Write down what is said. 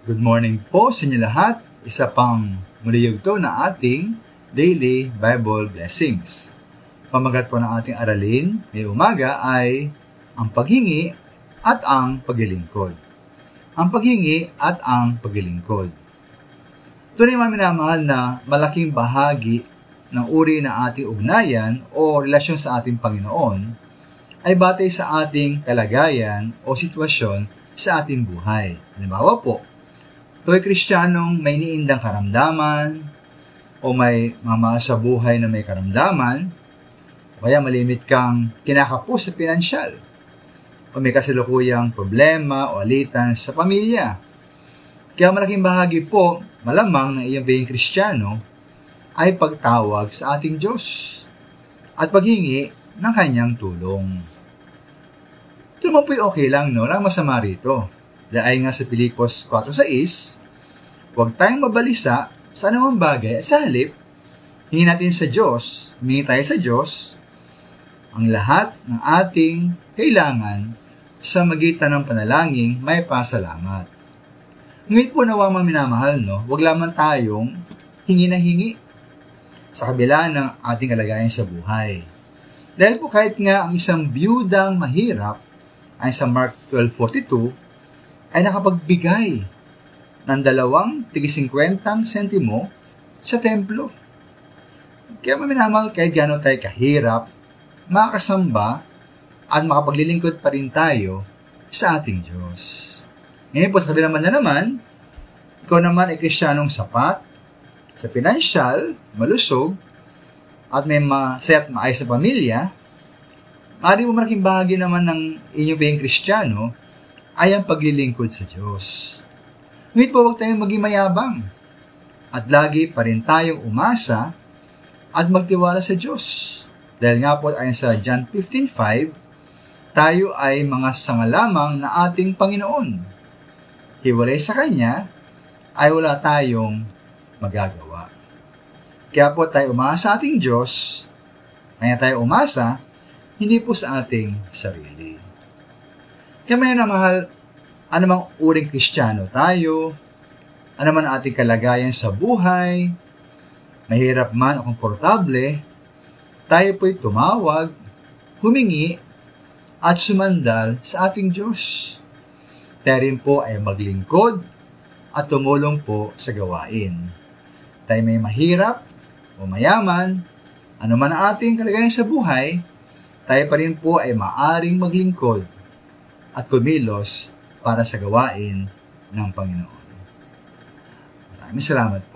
Good morning po sa inyo lahat. Isa pang muli yugto na ating Daily Bible Blessings. Pamagat po ng ating aralin ngayong umaga ay ang paghingi at ang paglilingkod. Ang paghingi at ang paglilingkod. Tunay mga minamahal na malaking bahagi ng uri na ating ugnayan o relasyon sa ating Panginoon ay batay sa ating kalagayan o sitwasyon sa ating buhay. Halimbawa po, kung Kristiyanong may iniindang karamdaman o may mamahal sa buhay na may karamdaman, o kaya malimit kang kinakapos sa pinansyal, o may kasalukuyang problema o alitan sa pamilya. Kaya malaking bahagi po, malamang na iyong being Kristiyano ay pagtawag sa ating Diyos at paghingi ng kanyang tulong. Ito naman po'y okay lang, no? Lang masama rito. Dahil nga sa Filipos 4:6, huwag tayong mabalisa sa anumang bagay at sa halip, hingin natin sa Diyos, humingi tayo sa Diyos, ang lahat ng ating kailangan sa magitan ng panalangin may pasalamat. Ngayon po nawa mga minamahal, no? Huwag lamang tayong hingi na hingi sa kabila ng ating kalagayan sa buhay. Dahil po kahit nga ang isang biyudang mahirap ay sa Mark 12:42 ay nakapagbigay ng 2.50 sentimo sa templo. Kaya maminamahal kahit gano'n tayo kahirap, makakasamba at makapaglilingkod pa rin tayo sa ating Diyos. Ngayon po sa kabilang banda naman, ikaw naman ay Kristiyanong sapat, sa pinansyal, malusog, at may masaya at maayos sa pamilya, maaari mo malaking bahagi naman ng inyong being Kristiyano ay ang paglilingkod sa Diyos. Ngunit po huwag tayong maging mayabang at lagi pa rin tayong umasa at magtiwala sa Diyos. Dahil nga po ayon sa John 15:5, tayo ay mga sanga lamang na ating Panginoon. Hiwalay sa Kanya ay wala tayong magagawa. Kaya po tayo umasa sa ating Diyos, kaya tayo umasa, hindi po sa ating sarili. Kaya may namahal, anumang uring Kristiyano tayo, anuman ang ating kalagayan sa buhay, mahirap man o komportable, tayo po'y tumawag, humingi, at sumandal sa ating Diyos. Tayo rin po ay maglingkod at tumulong po sa gawain. Tayo may mahirap o mayaman, anuman ang ating kalagayan sa buhay, tayo pa rin po ay maaring maglingkod at kumilos para sa gawain ng Panginoon. Maraming salamat po.